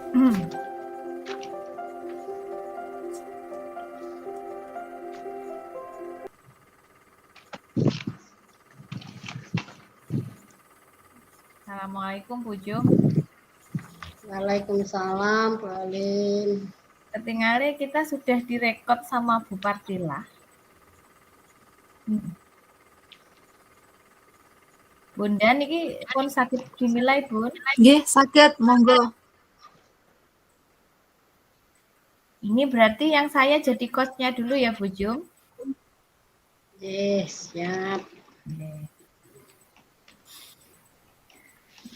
Assalamualaikum Bu Jum. Waalaikumsalam Bu Alim. Ketinggalan kita sudah direkod sama Bu Partila. Bunda niki pun sakit dimilai Bun. Nggih, saged monggo. Ini berarti yang saya jadi coach-nya dulu ya Bu Jum. Siap.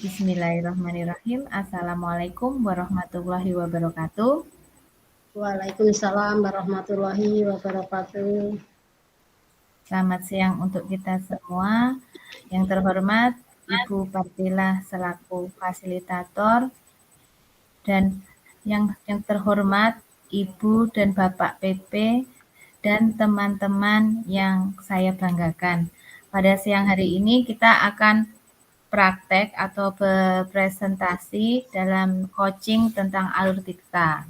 Bismillahirrahmanirrahim. Assalamualaikum warahmatullahi wabarakatuh. Waalaikumsalam warahmatullahi wabarakatuh. Selamat siang untuk kita semua. Yang terhormat Ibu Partila selaku fasilitator dan yang terhormat Ibu dan Bapak PP dan teman-teman yang saya banggakan. Pada siang hari ini kita akan praktek atau berpresentasi dalam coaching tentang alur dikta.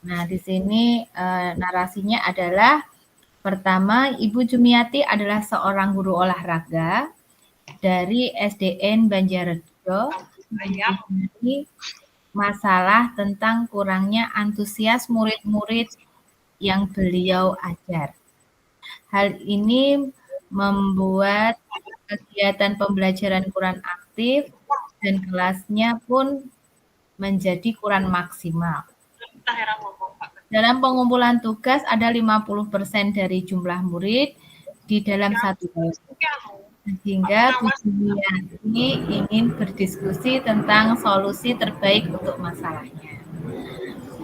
Nah, di sini narasinya adalah pertama, Ibu Jumiati adalah seorang guru olahraga dari SDN Banjarrejo. Ini masalah tentang kurangnya antusias murid-murid yang beliau ajar. Hal ini membuat kegiatan pembelajaran kurang aktif dan kelasnya pun menjadi kurang maksimal. Dalam pengumpulan tugas ada 50% dari jumlah murid di dalam satu kelas. Sehingga Bu Jumiati ingin berdiskusi tentang solusi terbaik untuk masalahnya.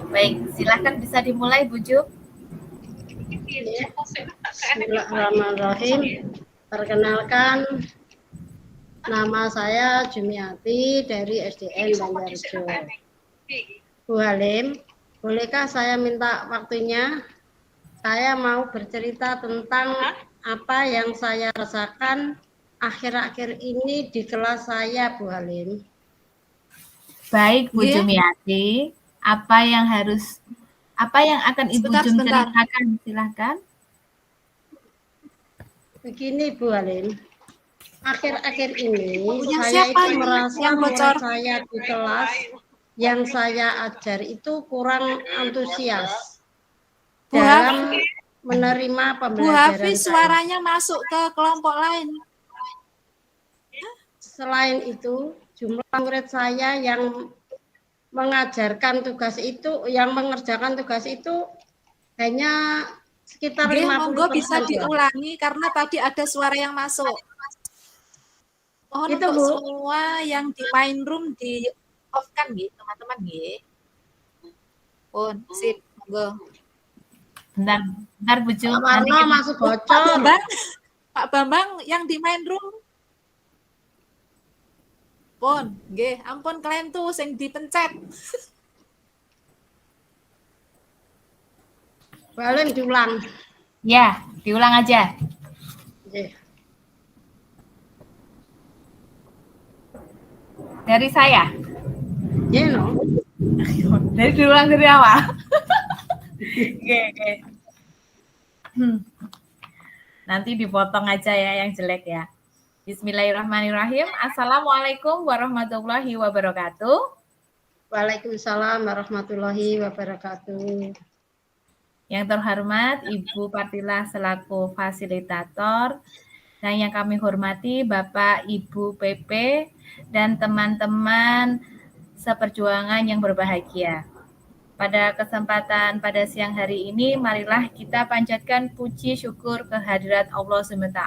Baik, silakan bisa dimulai Bu Jum. Bismillahirrahmanirrahim. Perkenalkan, nama saya Jumiati dari SDN Banjarrejo. Bu Halim, bolehkah saya minta waktunya? Saya mau bercerita tentang apa yang saya rasakan akhir-akhir ini di kelas saya, Bu Halim. Baik, Bu Jumiati. Apa yang akan Ibu Jum ceritakan? Silakan. Begini Bu Halim, akhir-akhir ini saya itu merasa murid saya di kelas yang saya ajar itu kurang antusias dalam menerima pembelajaran. Bu Hafiz, suaranya masuk ke kelompok lain. Selain itu, jumlah murid saya yang mengajarkan tugas itu, yang mengerjakan tugas itu hanya sekitar 50%. Monggo bisa diulangi karena tadi ada suara yang masuk. Mohon itu, untuk semua yang di main room di off kan gitu, teman-teman nggih. Pun sip, monggo. Bentar Bu Jum. Warna masuk bocor. Pak Bambang yang di main room. Pun, nggih, ampun kalian tuh sing dipencet. Balen diulang. Ya, diulang aja. Dari saya? Iya, no. Dari diulang dari awal. Oke. Nanti dipotong aja ya yang jelek ya. Bismillahirrahmanirrahim. Assalamualaikum warahmatullahi wabarakatuh. Waalaikumsalam warahmatullahi wabarakatuh. Yang terhormat Ibu Partila selaku fasilitator dan yang kami hormati Bapak Ibu PP dan teman-teman seperjuangan yang berbahagia. Pada kesempatan pada siang hari ini, marilah kita panjatkan puji syukur kehadirat Allah SWT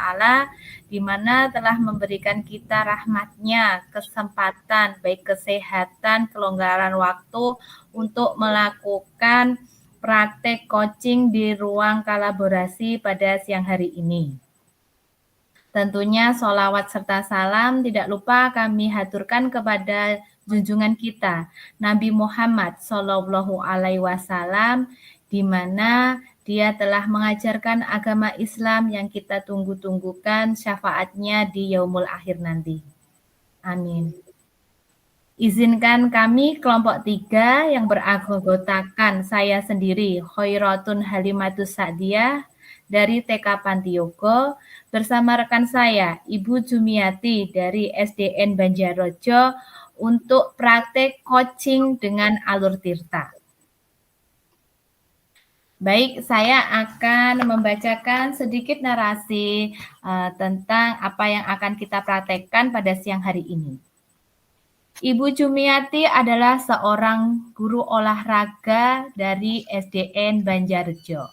di mana telah memberikan kita rahmat-Nya, kesempatan, baik kesehatan, kelonggaran waktu untuk melakukan praktek coaching di ruang kolaborasi pada siang hari ini. Tentunya sholawat serta salam tidak lupa kami haturkan kepada junjungan kita Nabi Muhammad Shallallahu Alaihi Wasallam, di mana dia telah mengajarkan agama Islam yang kita tunggu-tunggukan syafaatnya di yaumul akhir nanti. Amin. Izinkan kami kelompok 3 yang beranggotakan saya sendiri, Khoiratun Halimatus Sa'diyah dari TK Pantiyogo, bersama rekan saya, Ibu Jumiati dari SDN Banjarrojo untuk praktek coaching dengan Alur Tirta. Baik, saya akan membacakan sedikit narasi tentang apa yang akan kita praktekkan pada siang hari ini. Ibu Jumiati adalah seorang guru olahraga dari SDN Banjarjo.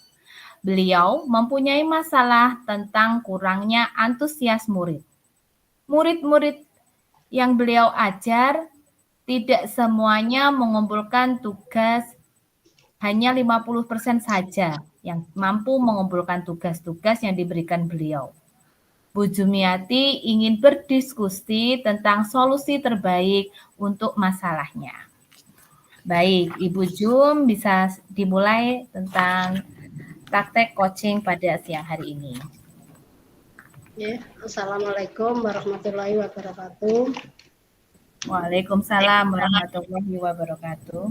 Beliau mempunyai masalah tentang kurangnya antusias murid. Murid-murid yang beliau ajar tidak semuanya mengumpulkan tugas, hanya 50% saja yang mampu mengumpulkan tugas-tugas yang diberikan beliau. Bu Jumiati ingin berdiskusi tentang solusi terbaik untuk masalahnya. Baik, Ibu Jum bisa dimulai tentang praktek coaching pada siang hari ini. Ya, Assalamualaikum warahmatullahi wabarakatuh. Waalaikumsalam warahmatullahi wabarakatuh.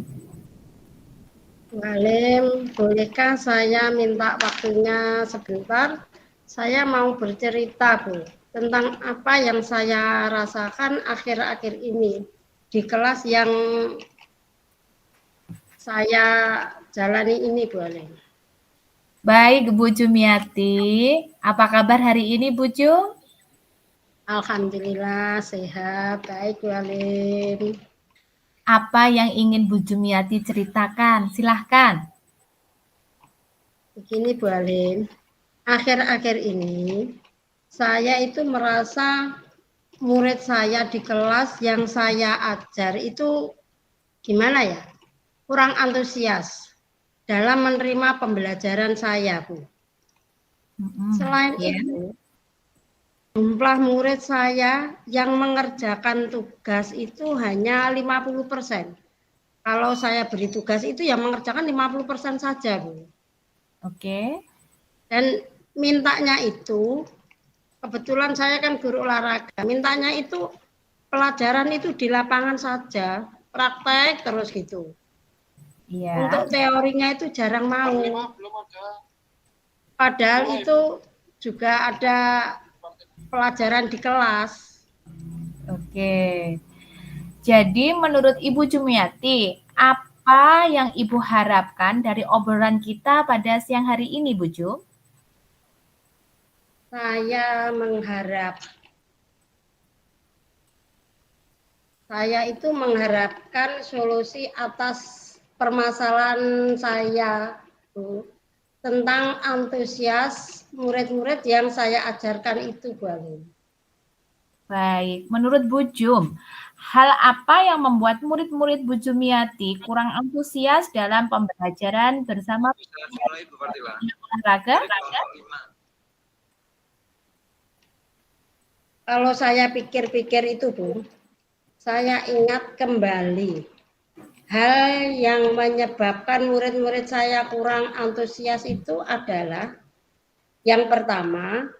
Walim, bolehkah saya minta waktunya sebentar? Saya mau bercerita, Bu, tentang apa yang saya rasakan akhir-akhir ini di kelas yang saya jalani ini, Bu Alim. Baik, Bu Jumiati. Apa kabar hari ini, Bu Jum? Alhamdulillah, sehat, baik, Bu Alim. Apa yang ingin Bu Jumiati ceritakan? Silahkan. Begini, Bu Alim. Akhir-akhir ini, saya itu merasa murid saya di kelas yang saya ajar itu gimana ya? Kurang antusias dalam menerima pembelajaran saya, Bu. Selain itu, jumlah murid saya yang mengerjakan tugas itu hanya 50%. Kalau saya beri tugas itu yang mengerjakan 50% saja, Bu. Oke. Dan mintanya itu, kebetulan saya kan guru olahraga, mintanya itu pelajaran itu di lapangan saja, praktek terus gitu. Iya. Untuk teorinya itu jarang mau. Padahal itu juga ada pelajaran di kelas. Oke. Jadi menurut Ibu Jumiati, apa yang Ibu harapkan dari obrolan kita pada siang hari ini, Bu Jum? Saya mengharapkan solusi atas permasalahan saya, Bu, tentang antusias murid-murid yang saya ajarkan itu, Bu Alim. Baik, menurut Bu Jum, hal apa yang membuat murid-murid Bu Jumiati kurang antusias dalam pembelajaran bersama olahraga? Kalau saya pikir-pikir itu, Bu, saya ingat kembali hal yang menyebabkan murid-murid saya kurang antusias itu adalah yang pertama,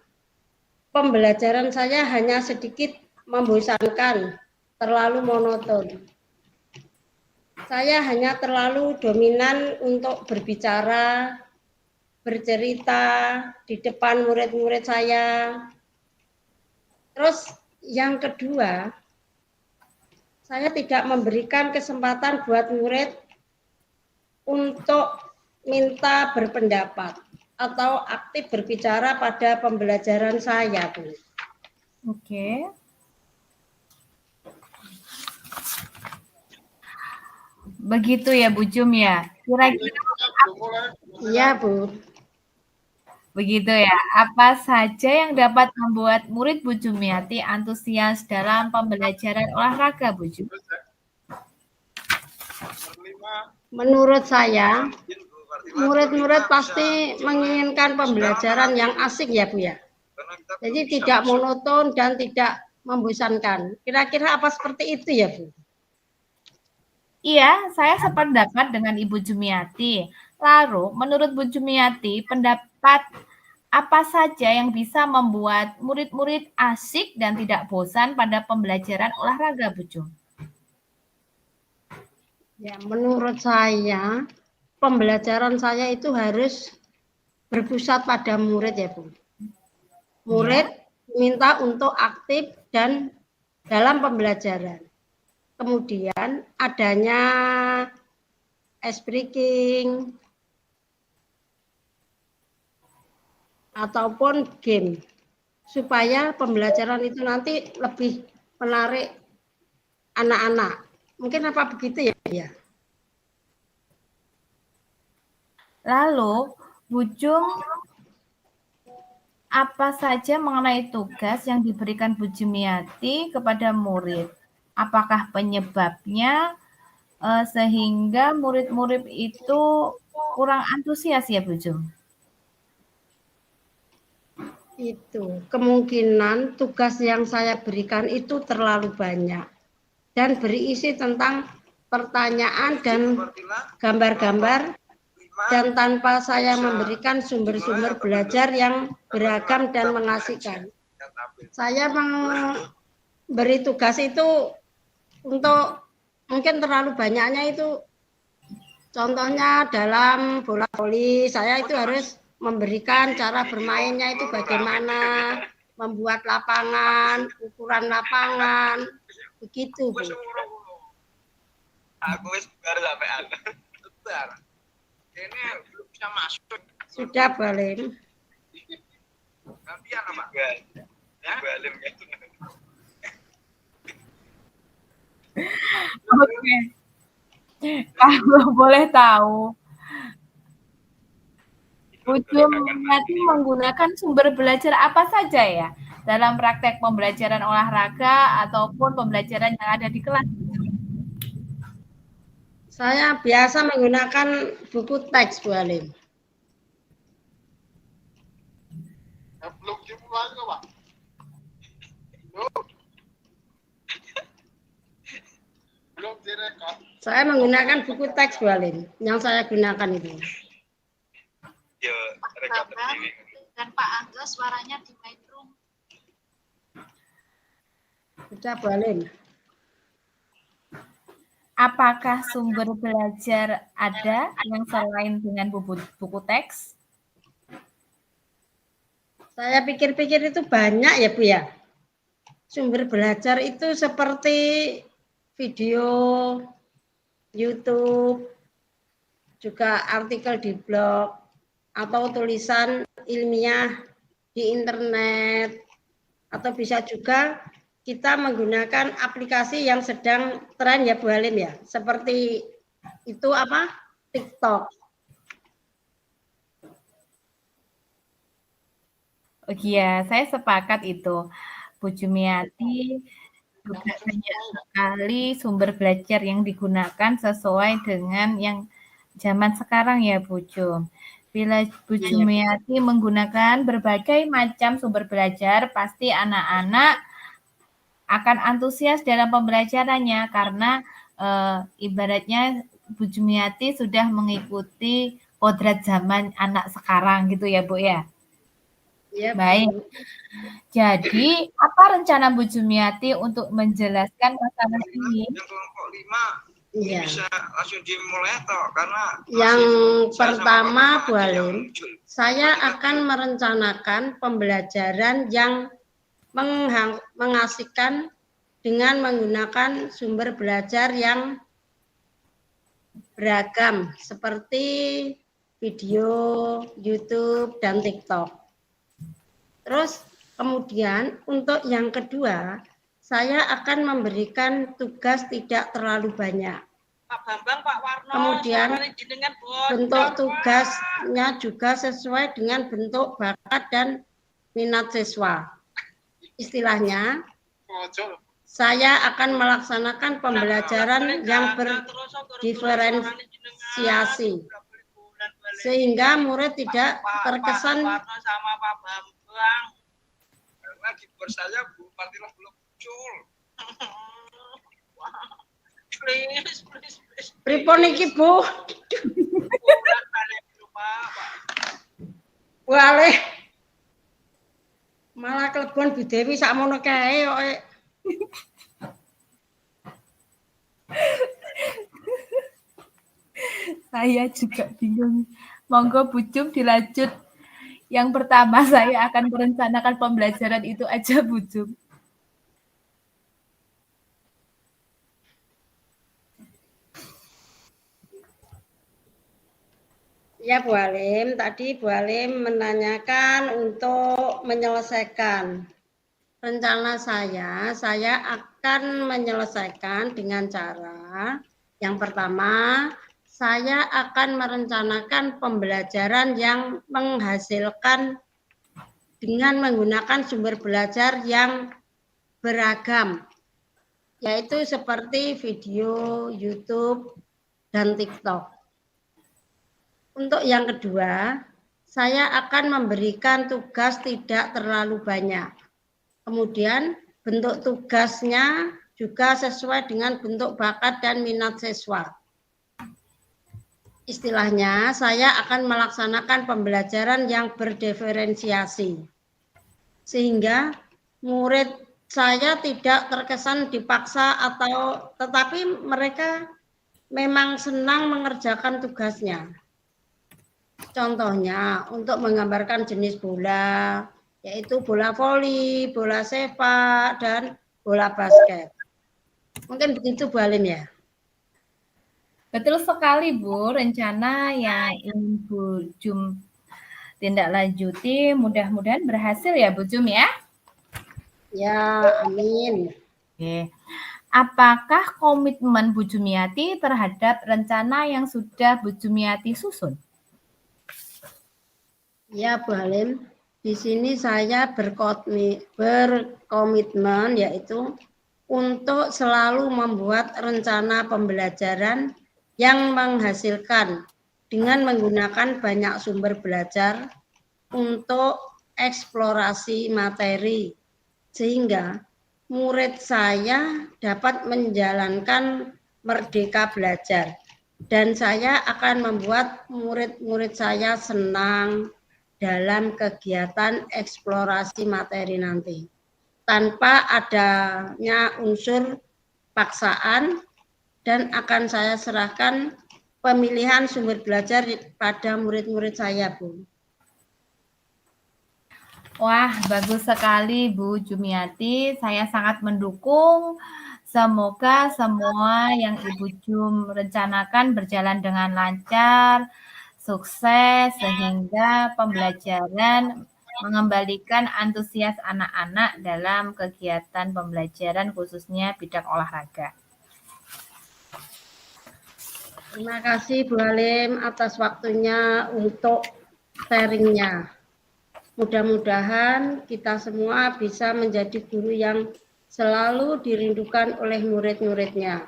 pembelajaran saya hanya sedikit membosankan, terlalu monoton. Saya hanya terlalu dominan untuk berbicara, bercerita di depan murid-murid saya. Terus yang kedua, saya tidak memberikan kesempatan buat murid untuk minta berpendapat atau aktif berbicara pada pembelajaran saya, Bu. Oke. Begitu ya, Bu Jum ya. Kira-kira Iya, Bu. begitu ya. Apa saja yang dapat membuat murid Bu Jumiati antusias dalam pembelajaran olahraga, Bu Jum? Menurut saya, murid-murid pasti menginginkan pembelajaran yang asik ya, Bu ya. Jadi tidak monoton dan tidak membosankan. Kira-kira apa seperti itu ya, Bu? Iya, saya sependapat dengan Ibu Jumiati. Lalu, menurut Bu Jumiati, pendapat apa saja yang bisa membuat murid-murid asik dan tidak bosan pada pembelajaran olahraga, Bu Jum? Ya, menurut saya pembelajaran saya itu harus berpusat pada murid ya Bu. Murid minta untuk aktif dan dalam pembelajaran. Kemudian adanya ice breaking ataupun game supaya pembelajaran itu nanti lebih menarik anak-anak. Mungkin apa begitu ya? Lalu, Bu Jum, apa saja mengenai tugas yang diberikan Bu Jumiati kepada murid? Apakah penyebabnya sehingga murid-murid itu kurang antusias ya Bu Jum? Itu kemungkinan tugas yang saya berikan itu terlalu banyak dan berisi tentang pertanyaan dan gambar-gambar dan tanpa saya memberikan sumber-sumber belajar yang beragam dan mengasihkan. Saya memberi tugas itu untuk mungkin terlalu banyaknya itu, contohnya dalam bola voli saya itu harus memberikan cara bermainnya itu bagaimana, membuat lapangan, ukuran lapangan, begitu Bu. Aku wis baru sampean. Bentar. Ini belum bisa masuk. Sudah Balim. Gantian apa? Ya, Balim ya. Oke. Kalau boleh tahu, Bu Jumiati menggunakan sumber belajar apa saja ya dalam praktek pembelajaran olahraga ataupun pembelajaran yang ada di kelas? Saya biasa menggunakan buku teks Bu Alim. Belum dimulai kok, Pak. Belum direkod. Saya menggunakan buku teks Bu Alim. Yang saya gunakan itu. Yo, rekod sendiri. Dan Pak Angga suaranya di main room. Sudah Bu Alim. Apakah sumber belajar ada yang selain dengan buku teks? Saya pikir-pikir itu banyak ya Bu ya. Sumber belajar itu seperti video, YouTube, juga artikel di blog, atau tulisan ilmiah di internet, atau bisa juga kita menggunakan aplikasi yang sedang tren ya Bu Halim ya, seperti itu apa? TikTok. Oh iya, saya sepakat itu. Bu Jumiati juga banyak sekali sumber belajar yang digunakan sesuai dengan yang zaman sekarang ya Bu Jum. Bila Bu Jumiati menggunakan berbagai macam sumber belajar, pasti anak-anak akan antusias dalam pembelajarannya karena ibaratnya Bu Jumiati sudah mengikuti kodrat zaman anak sekarang gitu ya Bu ya. Ya, baik. Jadi, apa rencana Bu Jumiati untuk menjelaskan masalah ini? Yang kelompok 5 Iya. bisa langsung dimulai toh karena yang pertama Bu Halim, saya akan merencanakan pembelajaran yang mengasihkan dengan menggunakan sumber belajar yang beragam seperti video, YouTube, dan TikTok. Terus kemudian untuk yang kedua, saya akan memberikan tugas tidak terlalu banyak. Pak Bambang, Pak Warno, kemudian bentuk tugasnya juga sesuai dengan bentuk bakat dan minat siswa. Istilahnya, saya akan melaksanakan pembelajaran yang berdiferensiasi sehingga murid tidak terkesan sama Pak Bambang. Karena di bos saya Bu Patilah belum muncul. Please. Pripun iki Bu? Wale. Malah klebon Bu Dewi sakmono kae kok. Saya juga bingung. Monggo Bu Jum dilanjut. Yang pertama saya akan merencanakan pembelajaran itu aja Bu Jum. Ya Bu Halim, tadi Bu Halim menanyakan untuk menyelesaikan rencana saya akan menyelesaikan dengan cara yang pertama, saya akan merencanakan pembelajaran yang menghasilkan dengan menggunakan sumber belajar yang beragam, yaitu seperti video, YouTube, dan TikTok. Untuk yang kedua, saya akan memberikan tugas tidak terlalu banyak. Kemudian bentuk tugasnya juga sesuai dengan bentuk bakat dan minat siswa. Istilahnya, saya akan melaksanakan pembelajaran yang berdiferensiasi. Sehingga murid saya tidak terkesan dipaksa atau tetapi mereka memang senang mengerjakan tugasnya. Contohnya untuk menggambarkan jenis bola, yaitu bola voli, bola sepak, dan bola basket. Mungkin begitu Bu Halim ya? Betul sekali Bu, rencana yang ingin Bu Jum tindak lanjuti mudah-mudahan berhasil ya Bu Jum ya. Ya, amin. Oke. Apakah komitmen Bu Jumiati terhadap rencana yang sudah Bu Jumiati susun? Ya Bu Halim, di sini saya berkomitmen yaitu untuk selalu membuat rencana pembelajaran yang menghasilkan dengan menggunakan banyak sumber belajar untuk eksplorasi materi sehingga murid saya dapat menjalankan merdeka belajar dan saya akan membuat murid-murid saya senang dalam kegiatan eksplorasi materi nanti tanpa adanya unsur paksaan dan akan saya serahkan pemilihan sumber belajar pada murid-murid saya, Bu. Wah, bagus sekali Bu Jumiati. Saya sangat mendukung. Semoga semua yang Ibu Jum rencanakan berjalan dengan lancar, sukses, sehingga pembelajaran mengembalikan antusias anak-anak dalam kegiatan pembelajaran khususnya bidang olahraga. Terima kasih Bu Halim atas waktunya untuk sharingnya. Mudah-mudahan kita semua bisa menjadi guru yang selalu dirindukan oleh murid-muridnya.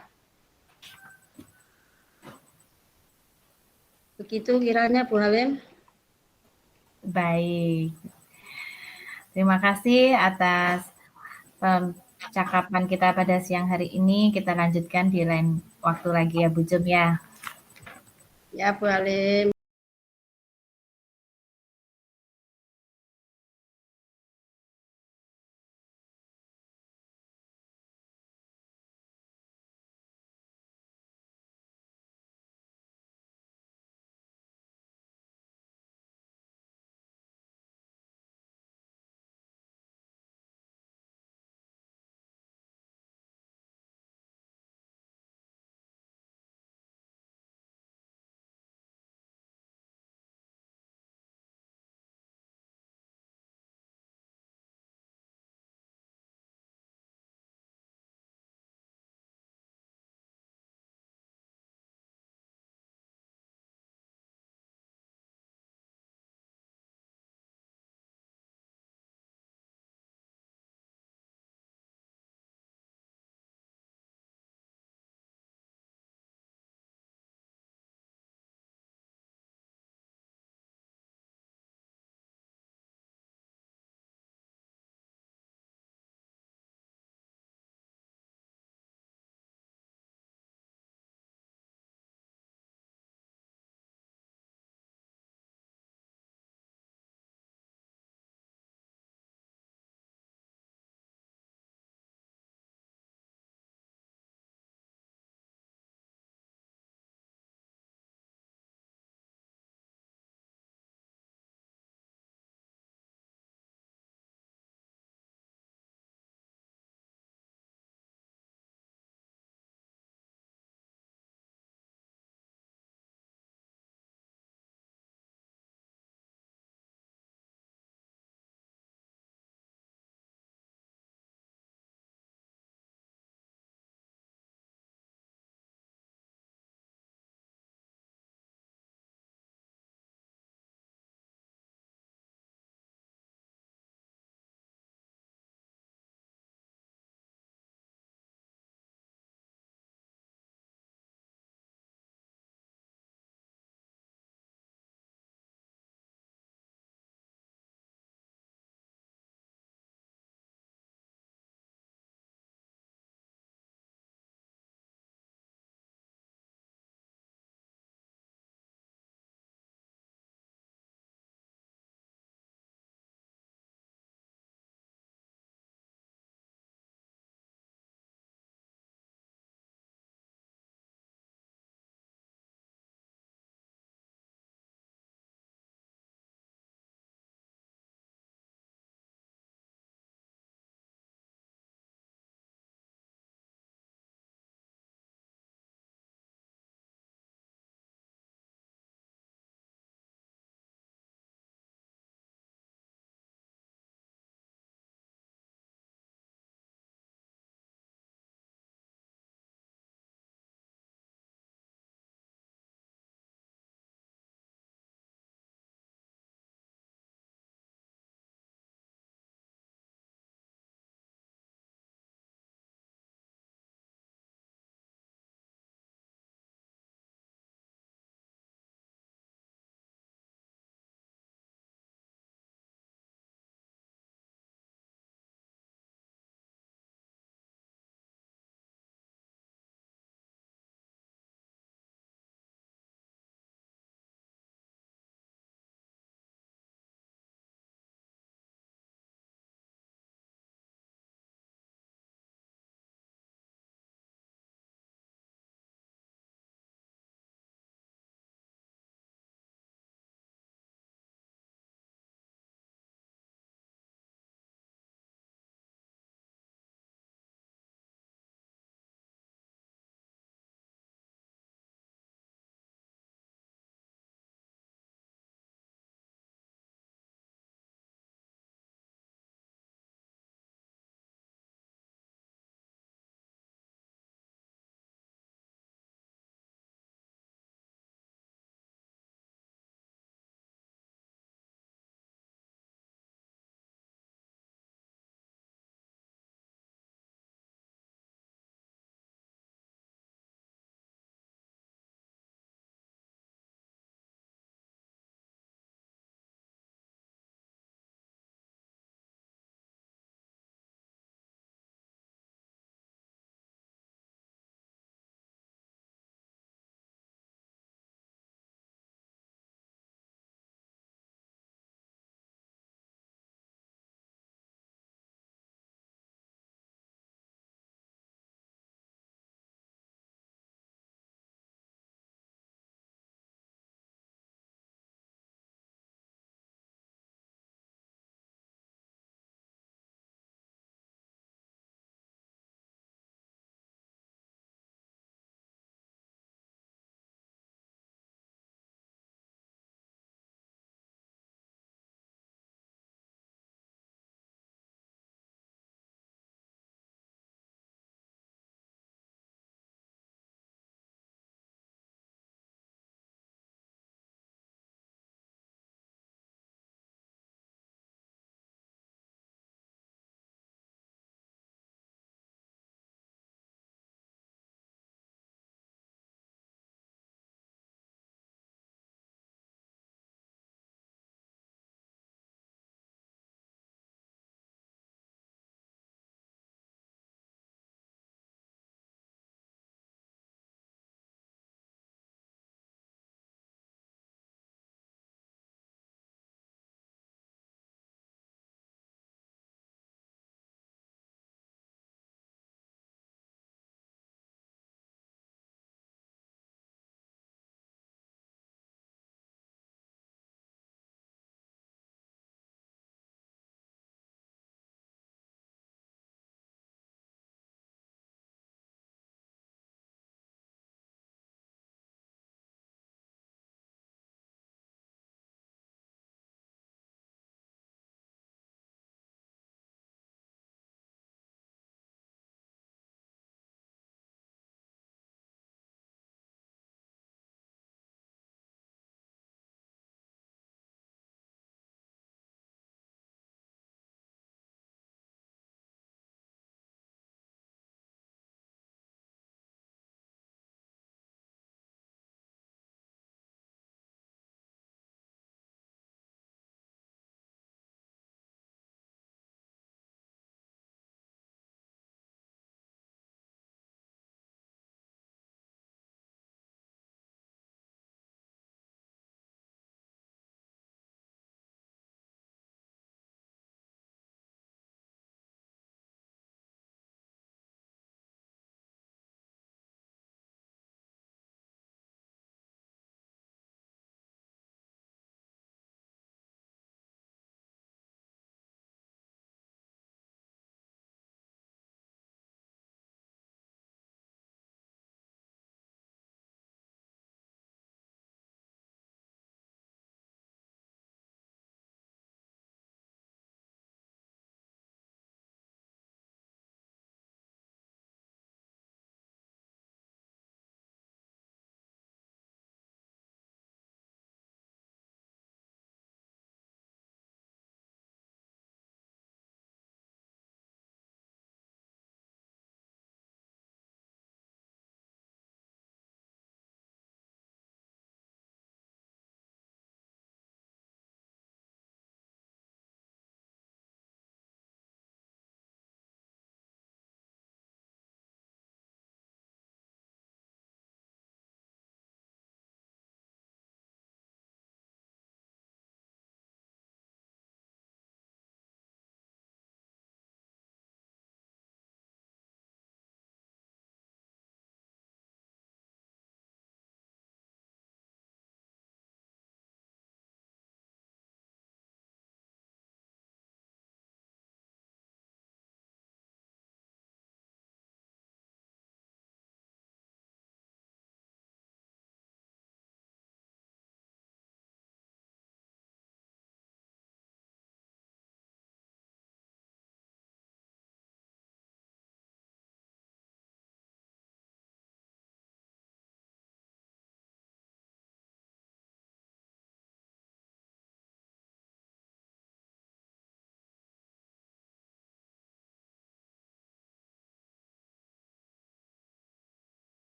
Begitu kiranya Bu Halim. Baik. Terima kasih atas percakapan kita pada siang hari ini. Kita lanjutkan di lain waktu lagi ya Bu Jum ya. Ya Bu Halim.